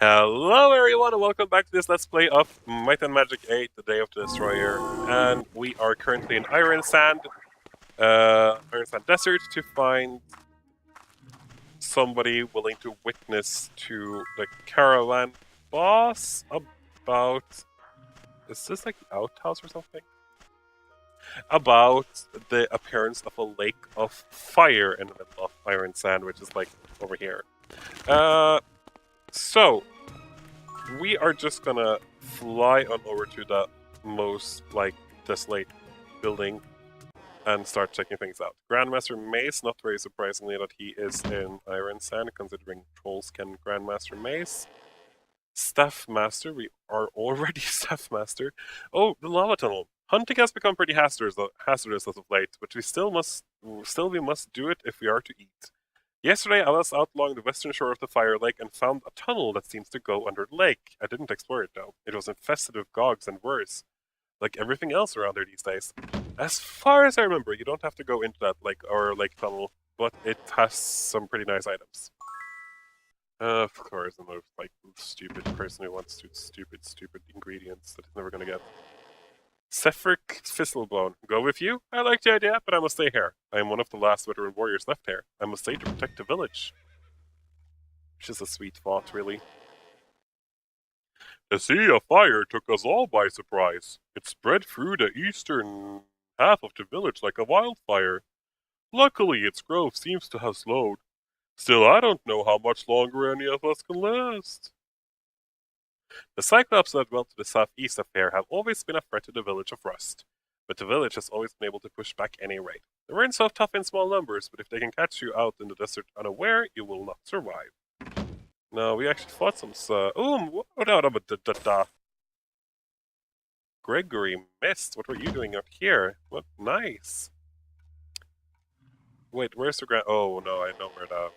Hello everyone and welcome back to this Let's Play of Might and Magic 8, the Day of the Destroyer. And we are currently in Iron Sand Desert to find somebody willing to witness to the caravan boss about... Is this like the outhouse or something? About the appearance of a lake of fire in the middle of Iron Sand, which is like over here. So... We are just gonna fly on over to the most, desolate building and start checking things out. Grandmaster Mace, not very surprisingly that he is in Iron Sand, considering trolls can Grandmaster Mace. Staff Master, we are already Staff Master. Oh, the lava tunnel. Hunting has become pretty hazardous as of late, but we must do it if we are to eat. Yesterday, I was out along the western shore of the Fire Lake and found a tunnel that seems to go under the lake. I didn't explore it though. It was infested with gogs and worse, like everything else around there these days. As far as I remember, you don't have to go into that lake or lake tunnel, but it has some pretty nice items. Of course, the most stupid person who wants stupid ingredients that he's never gonna get. Sephric Thistlebone, go with you? I like the idea, but I must stay here. I am one of the last veteran warriors left here. I must stay to protect the village. Which is a sweet thought, really. The sea of fire took us all by surprise. It spread through the eastern half of the village like a wildfire. Luckily, its growth seems to have slowed. Still, I don't know how much longer any of us can last. The Cyclops that dwelt to the southeast of here have always been a threat to the village of Rust, but the village has always been able to push back any raid. They weren't so tough in small numbers, but if they can catch you out in the desert unaware, you will not survive. No, we actually fought some Gregory Mist, what were you doing up here? What nice. Wait, where's the grand... Oh, no, I know where the...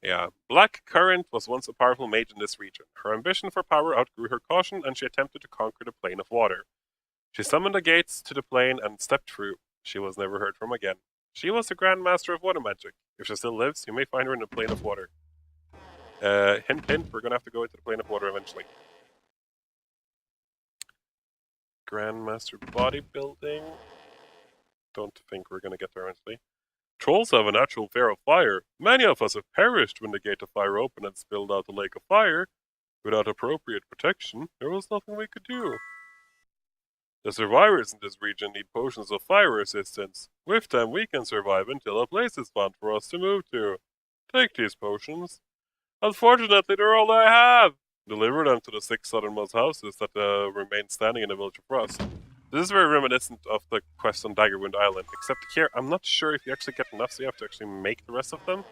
Yeah, Black Current was once a powerful mage in this region. Her ambition for power outgrew her caution, and she attempted to conquer the plane of water. She summoned the gates to the plane and stepped through. She was never heard from again. She was the Grand Master of Water Magic. If she still lives, you may find her in the plane of water. Hint, hint, we're gonna have to go into the plane of water eventually. Grandmaster Bodybuilding. Don't think we're gonna get there eventually. Trolls have a natural fear of fire. Many of us have perished when the gate of fire opened and spilled out a lake of fire. Without appropriate protection, there was nothing we could do. The survivors in this region need potions of fire resistance. With them, we can survive until a place is found for us to move to. Take these potions. Unfortunately, they're all I have. Deliver them to the 6 southernmost houses that remain standing in the village of Rust. This is very reminiscent of the quest on Daggerwound Island, except here I'm not sure if you actually get enough, so you have to actually make the rest of them.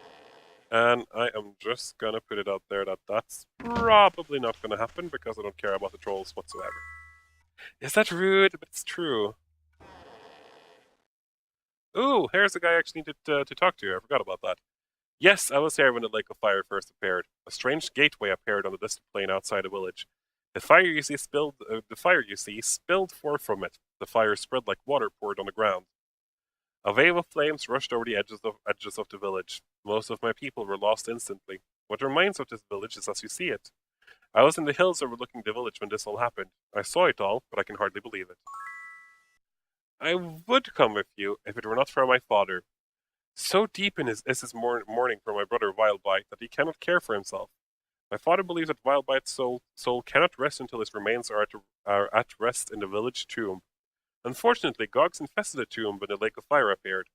And I am just gonna put it out there that that's probably not gonna happen, because I don't care about the trolls whatsoever. Is that rude? But it's true. Ooh, here's the guy I actually needed to talk to. I forgot about that. Yes, I was here when the Lake of Fire first appeared. A strange gateway appeared on the distant plain outside the village. The fire you see spilled forth from it. The fire spread like water poured on the ground. A wave of flames rushed over the edges of the village. Most of my people were lost instantly. What remains of this village is as you see it. I was in the hills overlooking the village when this all happened. I saw it all, but I can hardly believe it. I would come with you if it were not for my father. So deep in his mourning for my brother Wildbite that he cannot care for himself. My father believes that Wildbite's soul cannot rest until his remains are at rest in the village tomb. Unfortunately, Gogs infested the tomb when the Lake of Fire appeared.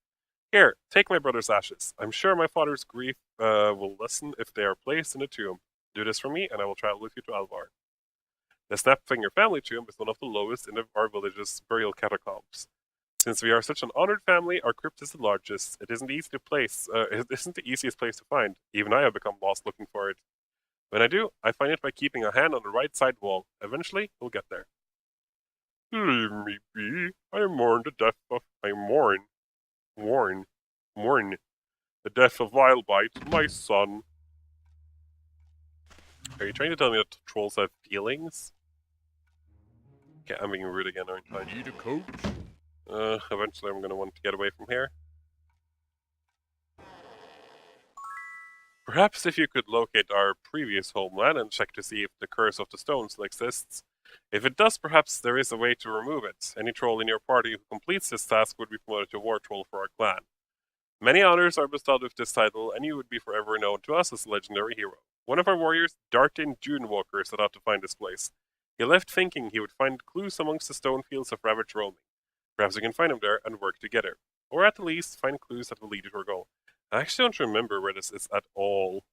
Here, take my brother's ashes. I'm sure my father's grief will lessen if they are placed in the tomb. Do this for me, and I will travel with you to Alvar. The Snapfinger family tomb is one of the lowest in our village's burial catacombs. Since we are such an honored family, our crypt is the largest. It isn't it isn't the easiest place to find. Even I have become lost looking for it. When I do, I find it by keeping a hand on the right side wall. Eventually, we'll get there. Leave me be. I mourn the death of mourn the death of Wildbite, my son. Are you trying to tell me that trolls have feelings? Okay, I'm being rude again, aren't I? Need a coach? Eventually I'm gonna want to get away from here. Perhaps if you could locate our previous homeland and check to see if the Curse of the Stone still exists. If it does, perhaps there is a way to remove it. Any troll in your party who completes this task would be promoted to War Troll for our clan. Many honors are bestowed with this title, and you would be forever known to us as a legendary hero. One of our warriors, Dartin Junewalker, set out to find this place. He left thinking he would find clues amongst the stone fields of ravaged roaming. Perhaps we can find him there and work together. Or at least find clues that will lead you to our goal. I actually don't remember where this is at all.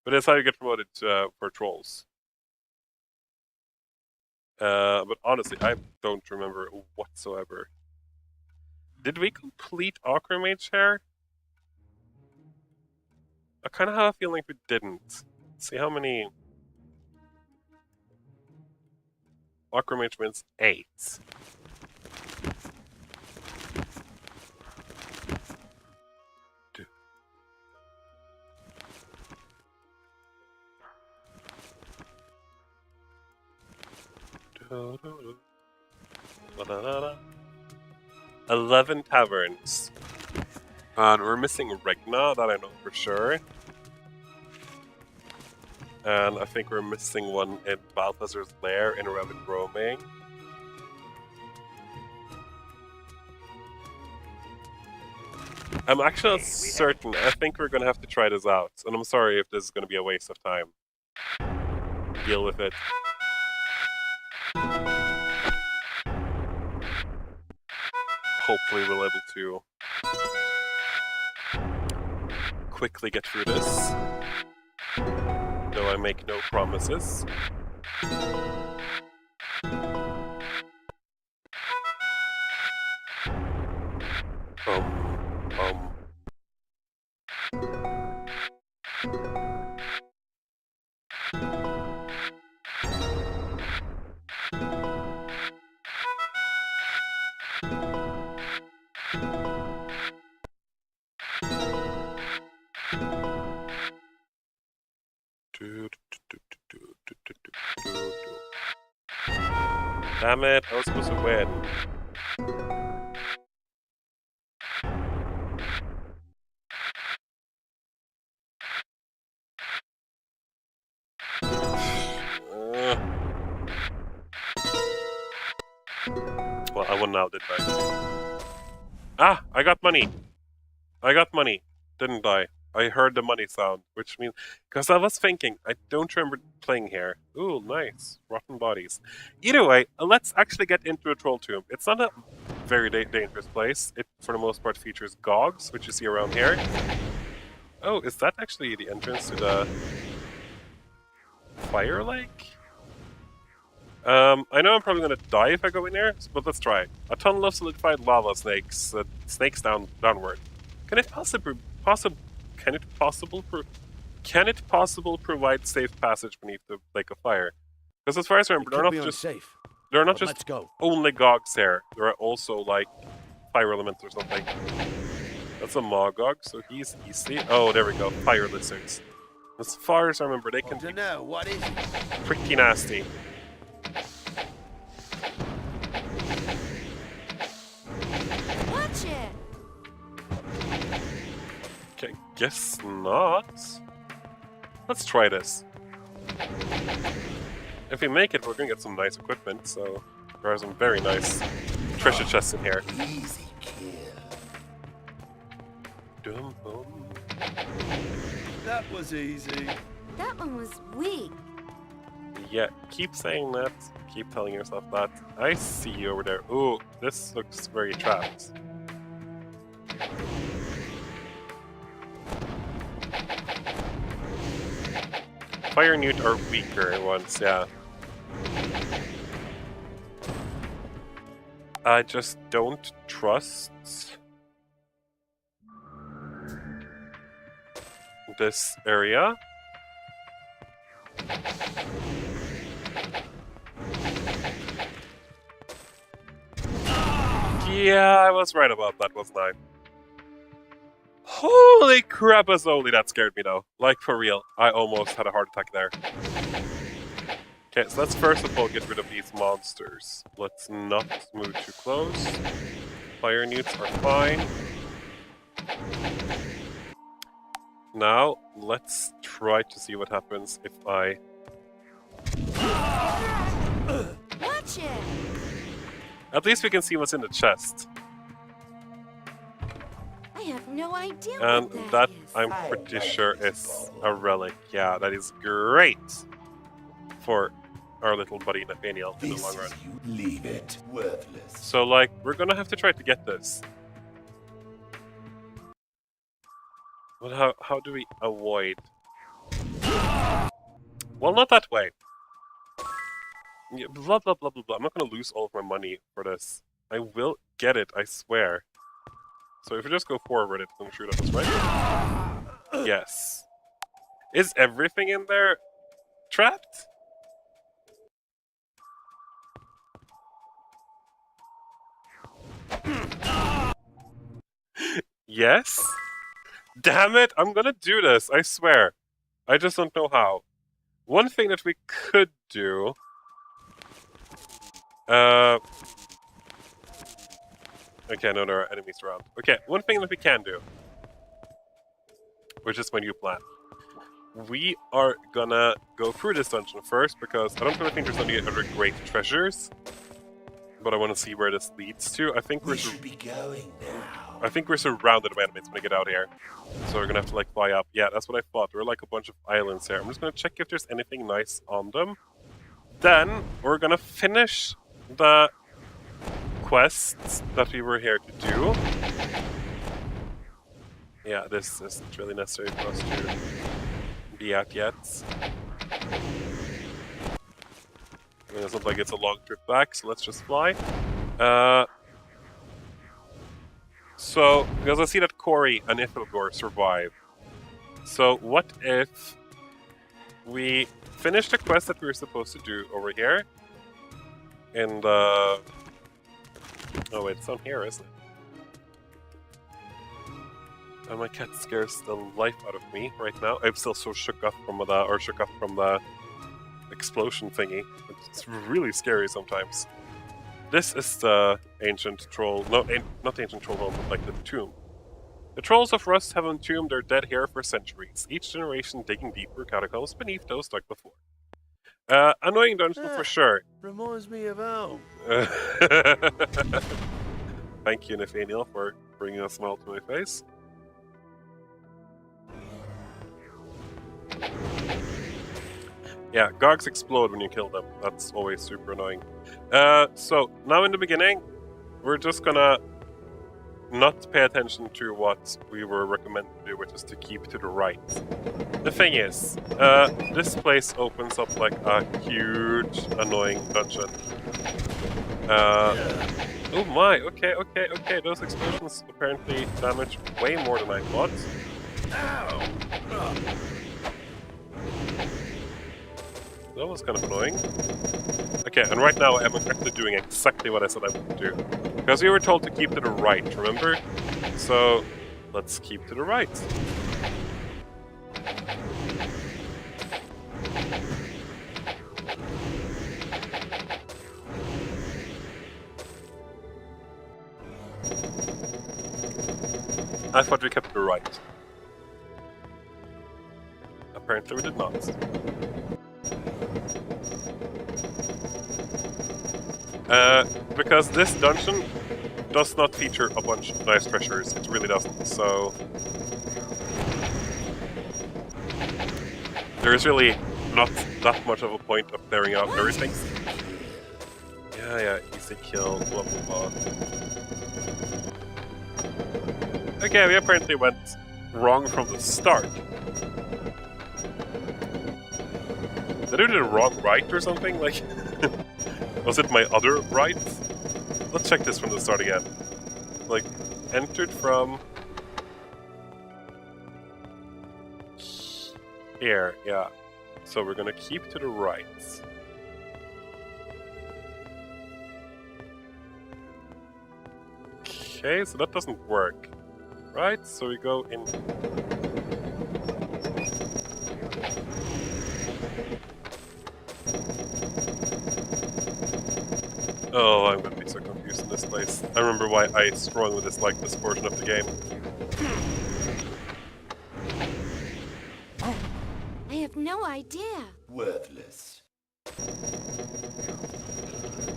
But that's how you get promoted for trolls. But honestly, I don't remember whatsoever. Did we complete Aquamage here? I kind of have a feeling we didn't. Let's see how many... Aquamage wins 8. Da, da, da. Da, da, da. 11 taverns. And we're missing Regna, that I know for sure. And I think we're missing one in Balthazar's Lair in Rabbit Roaming. I'm actually not certain. I think we're gonna have to try this out. And I'm sorry if this is gonna be a waste of time. Deal with it. Hopefully we'll be able to quickly get through this. Though I make no promises. Damn it, I was supposed to win. Well, I won now, didn't I? Ah! I got money! I got money, didn't I? I heard the money sound, which means... Because I was thinking, I don't remember playing here. Ooh, nice. Rotten bodies. Either way, let's actually get into a troll tomb. It's not a very dangerous place. It, for the most part, features gogs, which you see around here. Oh, is that actually the entrance to the... Fire Lake? I know I'm probably gonna die if I go in there, but let's try. A tunnel of solidified lava snakes, snakes downward. Can it possible provide safe passage beneath the lake of fire? Because as far as I remember, they're not just only gogs here. There are also like fire elements or something. That's a Mogog, so he's easy. Oh, there we go, fire lizards. As far as I remember, they can be pretty nasty. Watch it. Okay, guess not. Let's try this. If we make it, we're gonna get some nice equipment, so there are some very nice treasure chests in here. Easy kill. That was easy. That one was weak. Yeah, keep saying that. Keep telling yourself that. I see you over there. Ooh, this looks very trapped. Fire Newt are weaker ones, yeah. I just don't trust this area. Yeah, I was right about that, wasn't I? Holy crap, Azoli, that scared me though. Like, for real. I almost had a heart attack there. Okay, so let's first of all get rid of these monsters. Let's not move too close. Fire newts are fine. Now, let's try to see what happens if I... Watch it! At least we can see what's in the chest. I have no idea And what that, is. I'm pretty sure, is a relic. Yeah, that is great for our little buddy Nathaniel in the long run. You leave it worthless. So, like, we're gonna have to try to get this. But how do we avoid? Well, not that way. Yeah, blah, blah, blah, blah, blah. I'm not gonna lose all of my money for this. I will get it, I swear. So if we just go forward, it's gonna shoot at us, right? Yes. Is everything in there trapped? Yes? Damn it! I'm gonna do this, I swear. I just don't know how. One thing that we could do... Okay, no, there are enemies around. Okay, one thing that we can do, which is my new plan. We are gonna go through this dungeon first, because I don't really think there's any other great treasures. But I want to see where this leads to. I think We should be going now. I think we're surrounded by enemies when we get out here. So we're gonna have to like fly up. Yeah, that's what I thought. There are like a bunch of islands here. I'm just gonna check if there's anything nice on them. Then we're gonna finish the quests that we were here to do. Yeah, this isn't really necessary for us to be at yet. I mean, it's not like it's a long trip back, so let's just fly. So, because I see that Corey and Ithilgor survive. So, what if we finish the quest that we were supposed to do over here? And, oh wait, it's on here, isn't it? And my cat scares the life out of me right now. I'm still so shook up from the explosion thingy. It's really scary sometimes. This is the ancient troll. No, not the ancient troll home, but like the tomb. The trolls of Rust have entombed their dead here for centuries, each generation digging deeper catacombs beneath those dug before. Annoying dungeon for sure. Reminds me of home. Thank you, Nathaniel, for bringing a smile to my face. Yeah, Gogs explode when you kill them. That's always super annoying. So, now in the beginning, we're just gonna not pay attention to what we were recommended to do, which is to keep to the right. The thing is, this place opens up like a huge, annoying dungeon. Oh my, okay, those explosions apparently damage way more than I thought. That was kind of annoying. Okay, and right now I'm actually doing exactly what I said I would do. Because we were told to keep to the right, remember? So, let's keep to the right. I thought we kept to the right. Apparently we did not. Because this dungeon does not feature a bunch of nice treasures, it really doesn't, so... There is really not that much of a point of clearing out everything. Yeah, easy kill, blah blah blah. Okay, we apparently went wrong from the start. Did I do the wrong right or something? Like... Was it my other right? Let's check this from the start again. Like, entered from... here, yeah. So we're gonna keep to the right. Okay, so that doesn't work. Right, so we go in... Oh, I'm gonna be so confused in this place. I remember why I strongly dislike this portion of the game. idea. Worthless.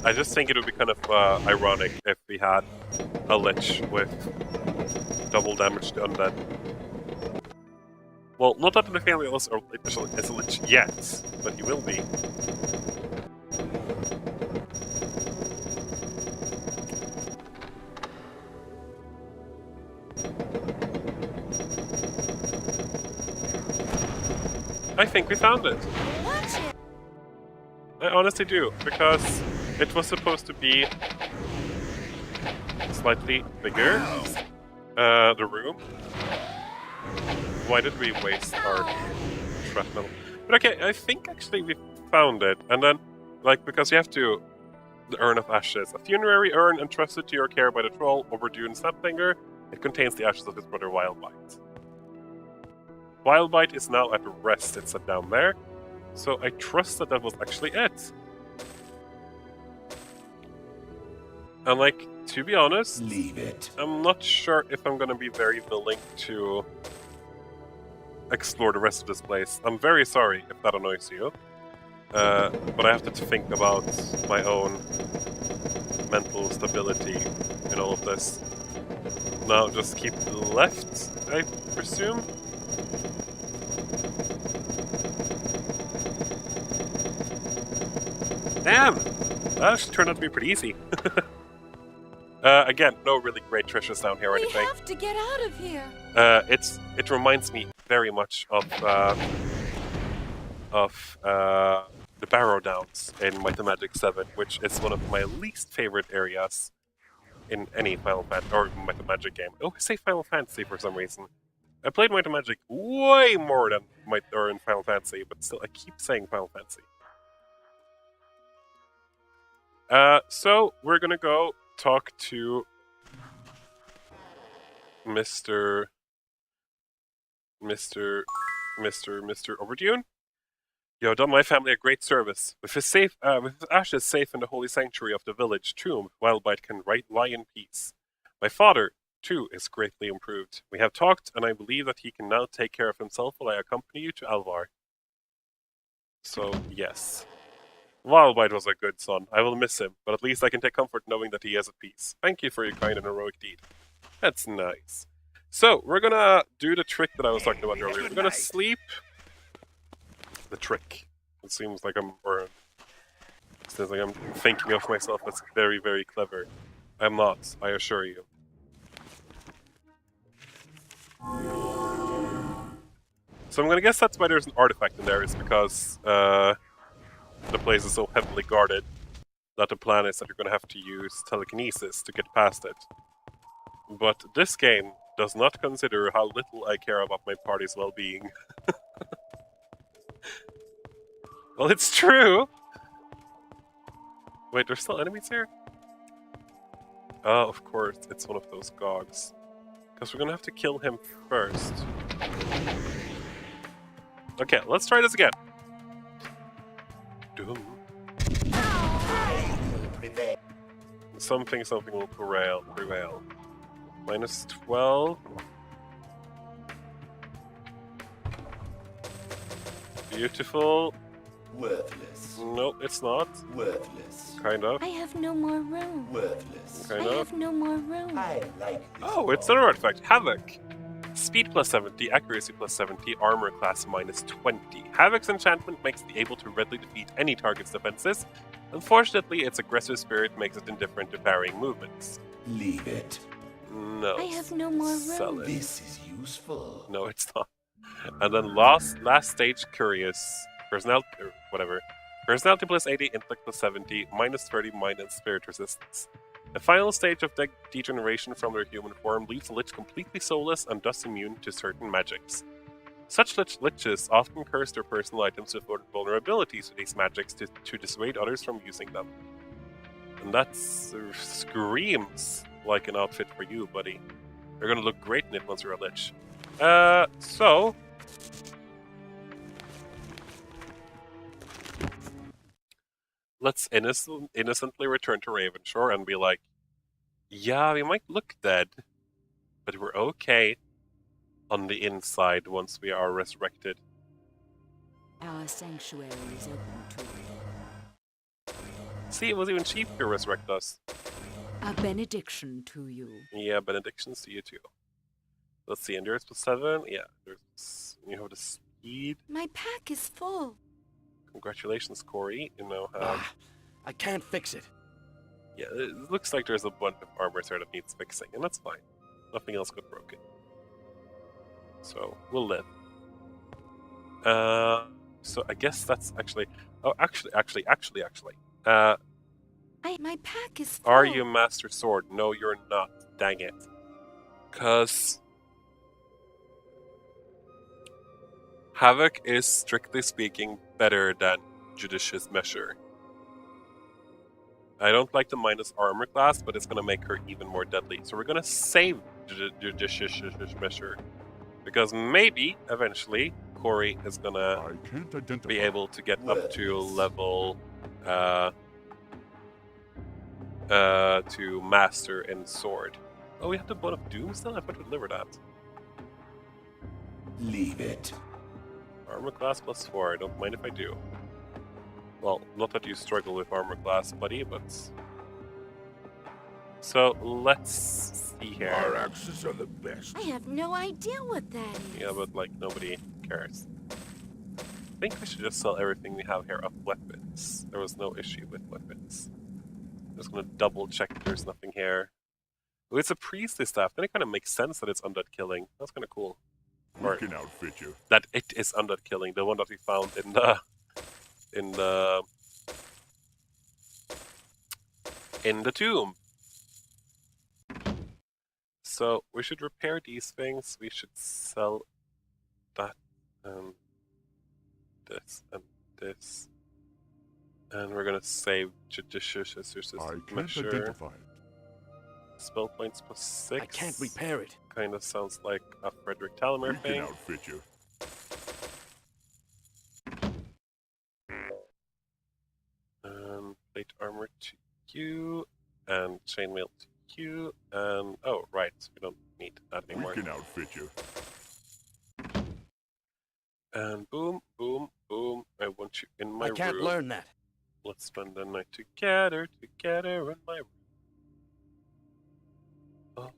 I just think it would be kind of ironic if we had a Lich with double damage to undead. Well, not that the family is a Lich yet, but he will be. I think we found it. Watch it. I honestly do, because it was supposed to be slightly bigger. The room. Why did we waste our shrapnel? But okay, I think actually we found it. And then, like, because you have to... The Urn of Ashes. A funerary urn entrusted to your care by the troll, Overdue and Snapfinger. It contains the ashes of his brother Wildbite. Wildbite is now at rest, it's set down there. So I trust that that was actually it. And like, to be honest, Leave it. I'm not sure if I'm gonna be very willing to explore the rest of this place. I'm very sorry if that annoys you. But I have to think about my own mental stability in all of this. Now just keep left, I presume? Damn! That actually turned out to be pretty easy. Again, no really great treasures down here or We anything. have to get out of here. It reminds me very much of the Barrow Downs in Might and Magic VII, which is one of my least favorite areas in any Final Fantasy or Might and Magic game. Oh, I say Final Fantasy for some reason. I played Might and Magic way more than in Final Fantasy, but still, I keep saying Final Fantasy. So we're gonna go talk to Mr. Overdune. You have done my family a great service. With his ashes safe in the holy sanctuary of the village tomb, Wildbite can lie in peace. My father, too, is greatly improved. We have talked, and I believe that he can now take care of himself while I accompany you to Alvar. So, yes. Wildbite was a good son. I will miss him, but at least I can take comfort knowing that he is at peace. Thank you for your kind and heroic deed. That's nice. So, we're gonna do the trick that I was talking about earlier. We're gonna sleep. The trick. It seems like I'm thinking of myself as very, very clever. I'm not, I assure you. So I'm gonna guess that's why there's an artifact in there, is because the place is so heavily guarded that the plan is that you're gonna have to use telekinesis to get past it. But this game does not consider how little I care about my party's well-being. Well, it's true! Wait, there's still enemies here? Oh, of course, it's one of those gogs. Because we're gonna have to kill him first. Okay, let's try this again. Doom. Something will prevail. Minus 12. Beautiful. Worthless. Nope, it's not. Worthless. Kind of. I have no more room. Worthless. Kind I of. have no more room. I like this. Oh, it's another artifact. Havoc. Speed plus 70, accuracy plus 70, armor class minus 20. Havoc's enchantment makes it able to readily defeat any target's defenses. Unfortunately, its aggressive spirit makes it indifferent to parrying movements. Leave it. No. I have no more room. Sell it. This is useful. No, it's not. And then last stage, Curious. Personality, or whatever. Personality plus 80, intellect plus 70, minus 30, minus spirit resistance. The final stage of degeneration from their human form leaves the Lich completely soulless and thus immune to certain magics. Such Liches often curse their personal items with vulnerabilities to these magics to dissuade others from using them. And that screams like an outfit for you, buddy. You're gonna look great in it once you're a Lich. So... let's innocently return to Ravenshore and be like, yeah, we might look dead, but we're okay on the inside once we are resurrected. Our sanctuary is open to you. See, it was even cheaper to resurrect us. A benediction to you. Yeah, benedictions to you too. Let's see, endurance plus 7. Yeah, you have the speed. My pack is full. Congratulations, Corey. You now have. I can't fix it. Yeah, it looks like there's a bunch of armor there that needs fixing, and that's fine. Nothing else got broken. So, we'll live. So I guess that's actually. Oh, actually. My pack is full. Are you Master Sword? No, you're not. Dang it. Because Havoc is, strictly speaking, better than Judicious Measure. I don't like the minus armor class, but it's going to make her even more deadly. So we're going to save Judicious Measure. Because maybe, eventually, Corey is going to be able to get up to level... to Master and Sword. Oh, we have the Bone of Doom still? I thought we delivered that. Leave it. Armor class plus 4. I don't mind if I do. Well, not that you struggle with armor class, buddy, but... So, let's see here. Our axes are the best. I have no idea what that is. Yeah, but, like, nobody cares. I think we should just sell everything we have here of weapons. There was no issue with weapons. I'm just gonna double check if there's nothing here. Oh, it's a priestly staff. Then it kind of makes sense that it's undead killing. That's kind of cool. We can outfit you. That it is undead killing. The one that we found in the tomb. So we should repair these things. We should sell that and this and this. And we're gonna save Judicious Measure. Identify it. Spell points plus 6. I can't repair it. Kinda sounds like a Frederick Talamer We thing. can outfit you. Plate armor to you, and chainmail to you, and oh right, we don't need that anymore. We can outfit you. And boom, boom, boom. I want you in my I can't room. learn that. Let's spend the night together in my room.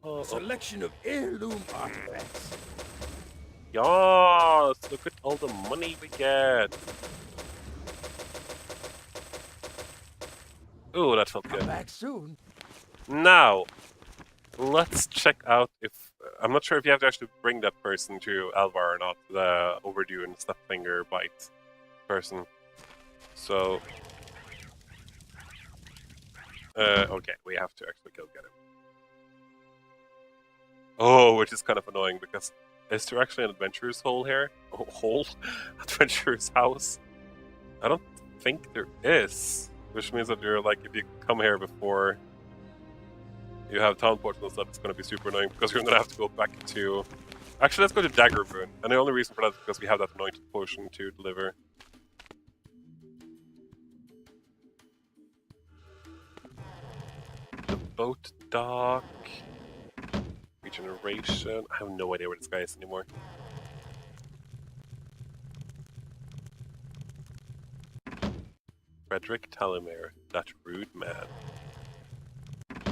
Oh, Selection of heirloom artifacts. yes! Look at all the money we get. Ooh, that felt Come good. back soon. Now, let's check out if... I'm not sure if you have to actually bring that person to Alvar or not, the overdue and stuff finger bite person. So... okay, we have to actually go get him. Oh, which is kind of annoying, because is there actually an adventurer's hole here? Oh, hole? Adventurer's house? I don't think there is. Which means that you're like, if you come here before you have town ports and stuff, it's going to be super annoying because you're going to have to go back to... Actually, let's go to Dagger Rune. And the only reason for that is because we have that anointed potion to deliver. The boat dock. Regeneration. I have no idea where this guy is anymore. Frederick Talamer, that rude man. A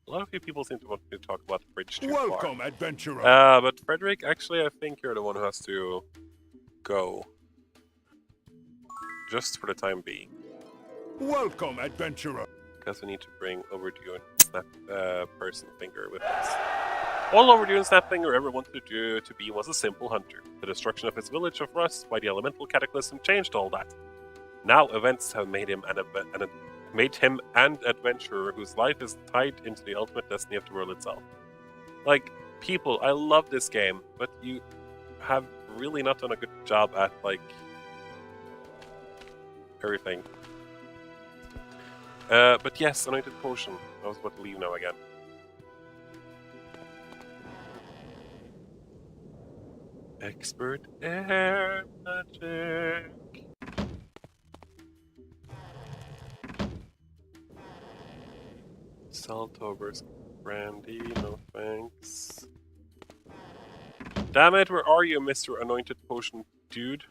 lot of you people seem to want me to talk about the bridge too Welcome, adventurer. but Frederick, actually, I think you're the one who has to go. Just for the time being. Welcome, adventurer. Because we need to bring Overdue and Snap Person Finger with us. All Overdue and Snapfinger ever wanted to be was a simple hunter. The destruction of his village of Rust by the elemental cataclysm changed all that. Now events have made him an adventurer whose life is tied into the ultimate destiny of the world itself. Like, people, I love this game, but you have really not done a good job at, like, everything. But yes, Anointed Potion. I was about to leave now again. Expert air magic. Saltover's brandy, no thanks. Damn it, where are you, Mr. Anointed Potion dude?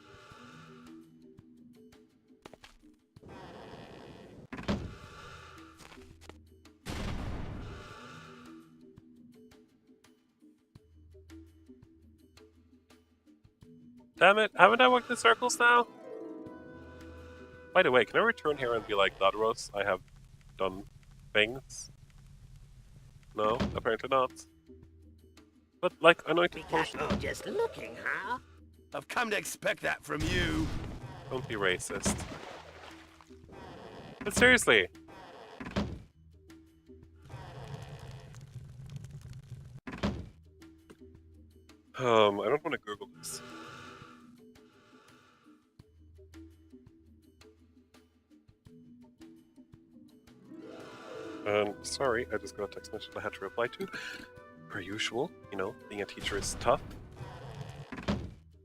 Damn it, haven't I walked in circles now? By the way, can I return here and be like, Dodros, I have done things? No, apparently not. But like anointed potion. Oh, just looking, huh? I've come to expect that from you. Don't be racist. But seriously. I don't want to Google this. Sorry, I just got a text message I had to reply to. Per usual, you know, being a teacher is tough.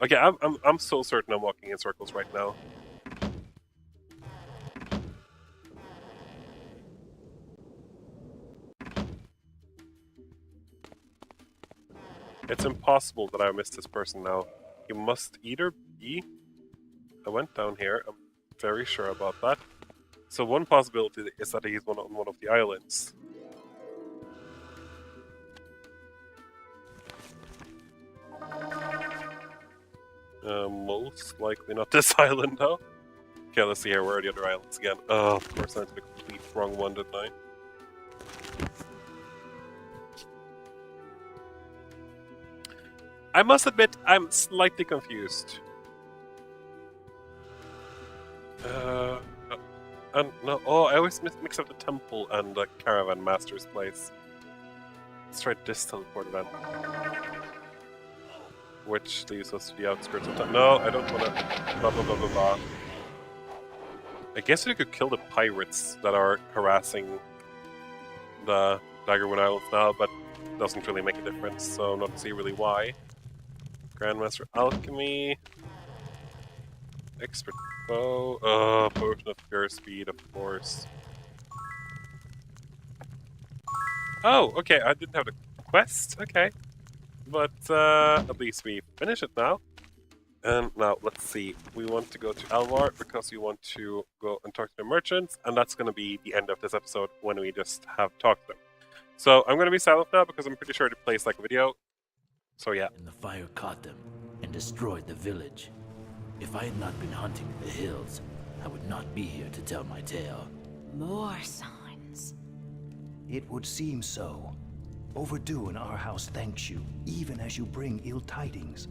Okay, I'm so certain I'm walking in circles right now. It's impossible that I missed this person now. He must either be... I went down here, I'm very sure about that. So one possibility is that he's on one of the islands. Most likely not this island, though. Okay, let's see here. Where are the other islands again? Oh, of course, I went to the complete wrong one, didn't I? I must admit, I'm slightly confused. No, oh, I always mix up the temple and the caravan master's place. Let's try this teleport event. Which leaves us to the outskirts of town. No, I don't want to. Blah blah blah blah blah. I guess we could kill the pirates that are harassing the Daggerwood Islands now, but it doesn't really make a difference, so I'm not see really why. Grandmaster Alchemy. Expert Bow. Potion of Pure Speed, of course. Oh, okay, I didn't have the quest. Okay. But at least we finish it now. And now, let's see. We want to go to Alvar because we want to go and talk to the merchants, and that's going to be the end of this episode when we just have talked to them. So I'm going to be silent now because I'm pretty sure it plays like a video. So yeah. And the fire caught them and destroyed the village. If I had not been hunting in the hills, I would not be here to tell my tale. More signs. It would seem so. Overdue in our house thanks you, even as you bring ill tidings.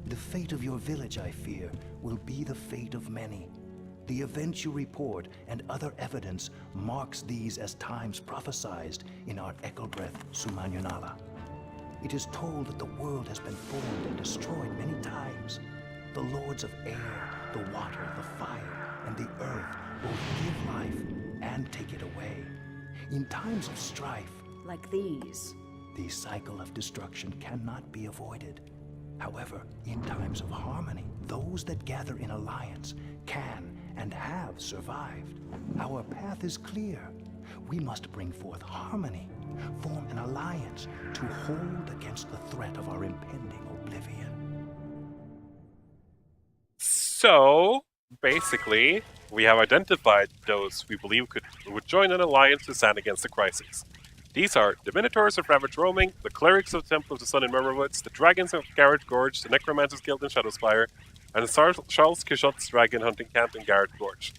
The fate of your village, I fear, will be the fate of many. The events you report and other evidence marks these as times prophesied in our Ekelbreth Sumanyunala. It is told that the world has been formed and destroyed many times. The lords of air, the water, the fire, and the earth both give life and take it away. In times of strife, Like these. the cycle of destruction cannot be avoided. However, in times of harmony, those that gather in alliance can and have survived. Our path is clear. We must bring forth harmony, form an alliance to hold against the threat of our impending oblivion. So, basically, we have identified those we believe would join an alliance to stand against the crisis. These are the Minotaurs of Ravage Roaming, the Clerics of the Temple of the Sun in Murmurwoods, the Dragons of Garrett Gorge, the Necromancers Guild in Shadowspire, and the Charles Quixote's Dragon Hunting Camp in Garrett Gorge.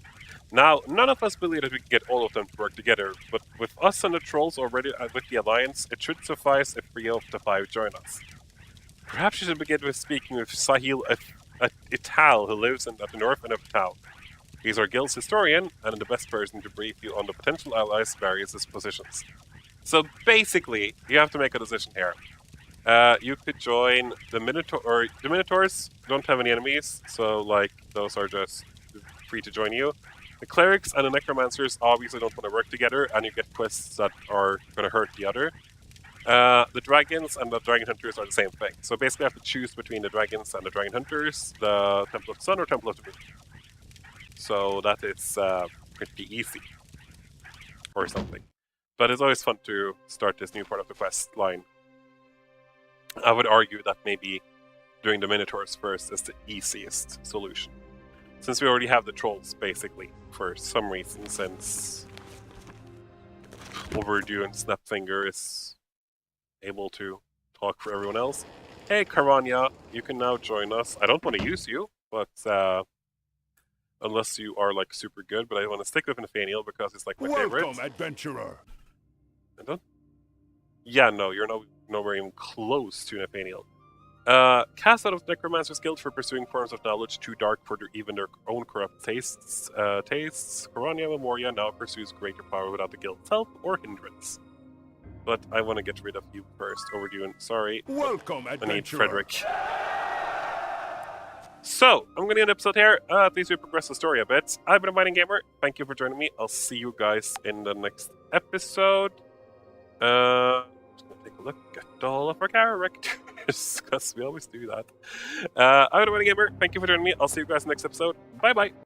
Now, none of us believe that we can get all of them to work together, but with us and the Trolls already with the Alliance, it should suffice if 3 of the 5 join us. Perhaps you should begin with speaking with Sahil Ital, who lives at the north end of town. He's our guild's historian, and the best person to brief you on the potential allies' various dispositions. So basically, you have to make a decision here. You could join the Minotaur. The Minotaurs don't have any enemies, so like those are just free to join you. The Clerics and the Necromancers obviously don't want to work together, and you get quests that are going to hurt the other. The Dragons and the Dragon Hunters are the same thing. So basically, I have to choose between the Dragons and the Dragon Hunters, the Temple of the Sun or Temple of the Moon. So that is pretty easy, or something. But it's always fun to start this new part of the quest line. I would argue that maybe doing the Minotaurs first is the easiest solution. Since we already have the Trolls, basically, for some reason, since Overdue and Snapfinger is able to talk for everyone else. Hey, Karanya, you can now join us. I don't want to use you, but unless you are like super good, but I want to stick with Nathaniel because it's like my favorite. Welcome, adventurer. I don't. Yeah, no, you're nowhere even close to Nathaniel. Cast out of Necromancer's Guild for pursuing forms of knowledge too dark for even their own corrupt tastes. Karanya Memoria now pursues greater power without the guild's help or hindrance. But I want to get rid of you first. Over to you, and sorry. Welcome, I need adventurer. Frederick. So, I'm going to end the episode here. At least we progress the story a bit. I've been a Mining Gamer. Thank you for joining me. I'll see you guys in the next episode. Just going to take a look at all of our characters, because we always do that. I've been a Mining Gamer. Thank you for joining me. I'll see you guys next episode. Bye-bye.